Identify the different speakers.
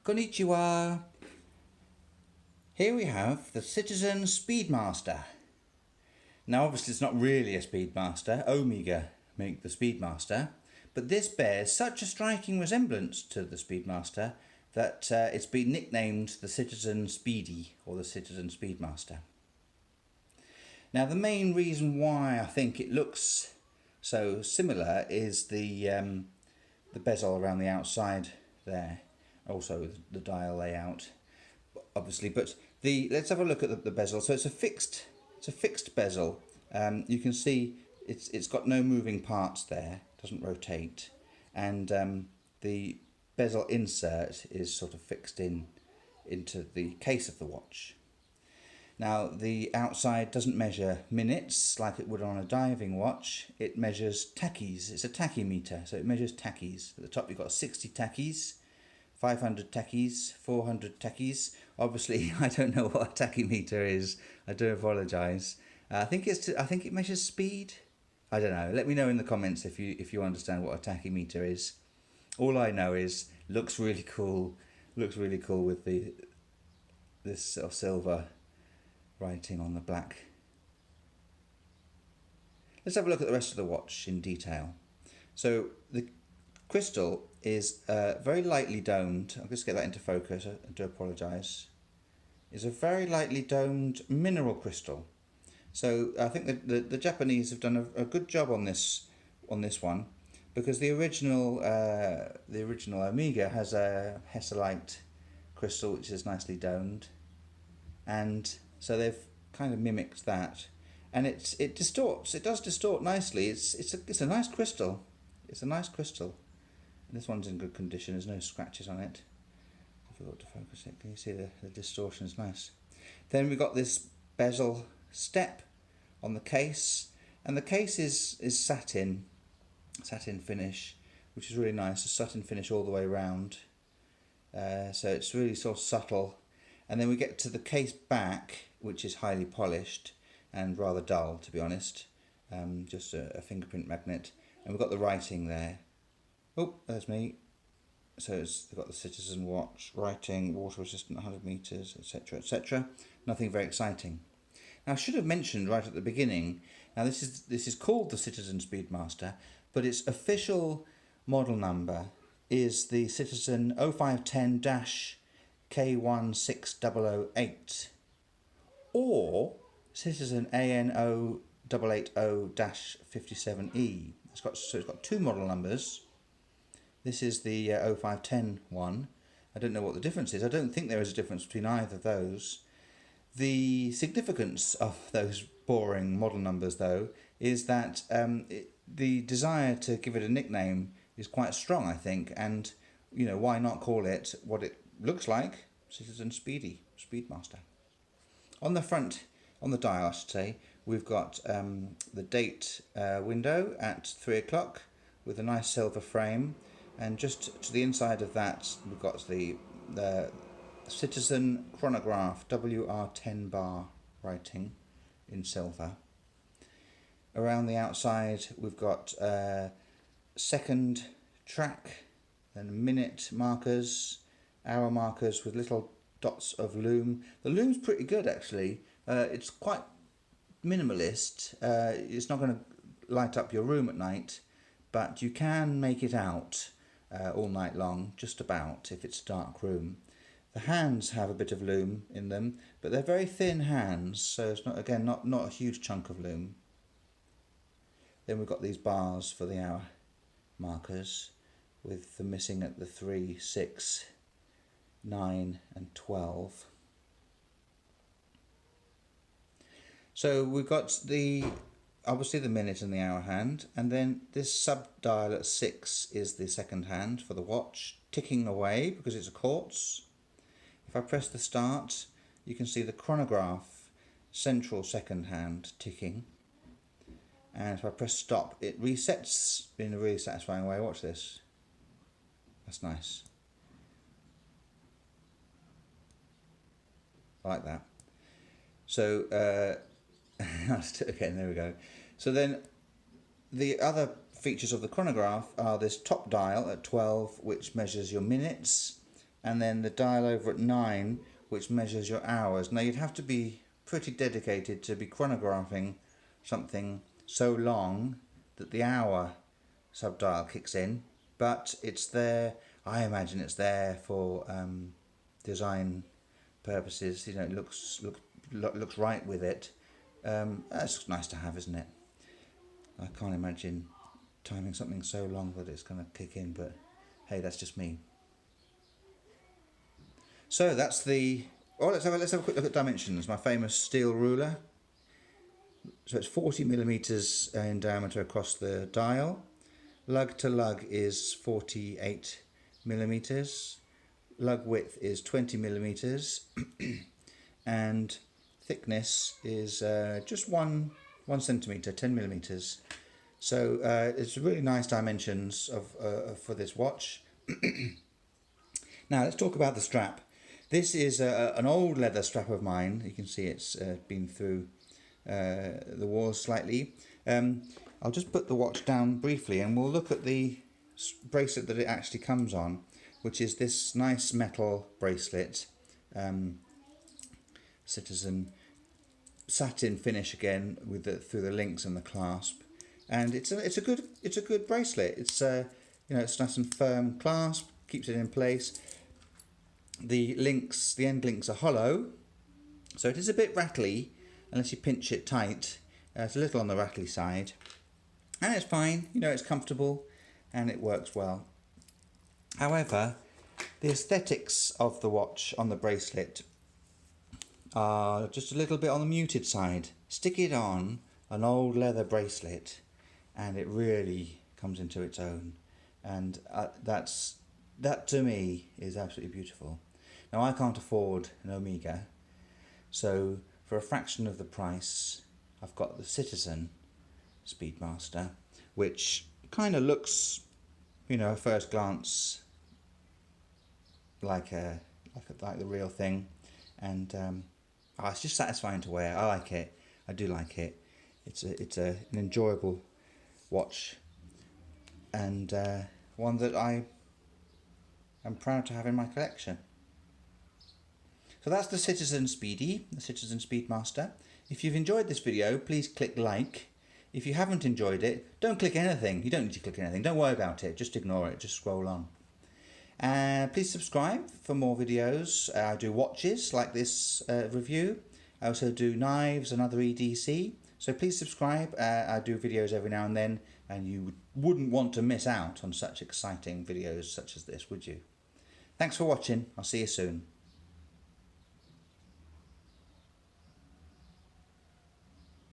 Speaker 1: Konnichiwa! Here we have the Citizen Speedmaster. Now obviously it's not really a Speedmaster, Omega make the Speedmaster, but this bears such a striking resemblance to the Speedmaster that it's been nicknamed the Citizen Speedy or the Citizen Speedmaster. Now the main reason why I think it looks so similar is the bezel around the outside there, also the dial layout obviously, but let's have a look at the bezel. So it's a fixed bezel. You can see it's got no moving parts there, doesn't rotate, and the bezel insert is sort of fixed into the case of the watch. Now the outside doesn't measure minutes like it would on a diving watch, it measures tackies. It's a tachymeter, so it measures tackies. At the top you've got 60 tackies, 500 tackies, 400 tackies. Obviously I don't know what a tachymeter is, I do apologise. I think it measures speed. I don't know, let me know in the comments if you understand what a tachymeter is. All I know is looks really cool with this sort of silver writing on the black. Let's have a look at the rest of the watch in detail. So the crystal is very lightly domed. I'll just get that into focus, I do apologise. It's a very lightly domed mineral crystal. So I think that the Japanese have done a good job on this one, because the original Omega has a hesselite crystal which is nicely domed, and so they've kind of mimicked that, and it does distort nicely. It's a nice crystal. It's a nice crystal. And this one's in good condition. There's no scratches on it. Difficult to focus it. Can you see the distortion is nice? Then we've got this bezel step on the case, and the case is satin finish, which is really nice. A satin finish all the way around. So it's really sort of subtle. And then we get to the case back, which is highly polished and rather dull, to be honest. Just a fingerprint magnet. And we've got the writing there. Oh, there's me. So they've got the Citizen watch, writing, water resistant 100 meters, etc, etc. Nothing very exciting. Now I should have mentioned right at the beginning, now this is called the Citizen Speedmaster, but its official model number is the Citizen 0510-K16008 or Citizen AN0880-57E. So it's got two model numbers. This is the 0510 one. I don't know what the difference is. I don't think there is a difference between either of those. The significance of those boring model numbers, though, is that the desire to give it a nickname is quite strong, I think, and why not call it what it looks like, Citizen Speedmaster. On the front, on the dial I should say, we've got the date window at 3 o'clock with a nice silver frame, and just to the inside of that we've got the Citizen Chronograph WR10 bar writing in silver. Around the outside we've got second track, then minute markers, hour markers with little dots of loom. The loom's pretty good actually. It's quite minimalist. It's not going to light up your room at night, but you can make it out all night long, just about, if it's a dark room. The hands have a bit of loom in them, but they're very thin hands, so it's not a huge chunk of loom. Then we've got these bars for the hour markers, with the missing at the 3, 6, 9 and 12. So we've got obviously the minute and the hour hand, and then this sub dial at 6 is the second hand for the watch, ticking away because it's a quartz. If I press the start, you can see the chronograph central second hand ticking, and if I press stop, it resets in a really satisfying way. Watch this. That's nice. I like that. So okay, there we go. So then the other features of the chronograph are this top dial at 12, which measures your minutes, and then the dial over at 9, which measures your hours. Now you'd have to be pretty dedicated to be chronographing something so long that the hour subdial kicks in, but it's there. I imagine it's there for design purposes. You know, it looks right with it. That's nice to have, isn't it? I can't imagine timing something so long that it's going to kick in, but hey, that's just me. So that's the. Oh, let's have a quick look at dimensions. My famous steel ruler. So it's 40 millimeters in diameter across the dial. Lug to lug is 48 millimeters. Lug width is 20 millimeters, and thickness is just one centimeter, 10 millimeters. So it's really nice dimensions for this watch. Now let's talk about the strap. This is an old leather strap of mine. You can see it's been through the walls slightly. I'll just put the watch down briefly and we'll look at the bracelet that it actually comes on, which is this nice metal bracelet, Citizen satin finish again with through the links and the clasp, and it's a good bracelet. It's it's nice and firm clasp, keeps it in place. The end links are hollow, so it is a bit rattly unless you pinch it tight. It's a little on the rattly side, and it's fine. It's comfortable and it works well. However, the aesthetics of the watch on the bracelet are just a little bit on the muted side. Stick it on an old leather bracelet and it really comes into its own, and that to me is absolutely beautiful. Now I can't afford an Omega, so for a fraction of the price I've got the Citizen Speedmaster, which kind of looks, at first glance like the real thing, and it's just satisfying to wear. I like it. I do like it. It's an enjoyable watch, and one that I am proud to have in my collection. So that's the Citizen Speedmaster. If you've enjoyed this video, please click like. If you haven't enjoyed it, don't click anything. You don't need to click anything. Don't worry about it. Just ignore it. Just scroll on. Please subscribe for more videos. I do watches like this review. I also do knives and other EDC. So please subscribe. I do videos every now and then, and you wouldn't want to miss out on such exciting videos such as this, would you? Thanks for watching. I'll see you soon.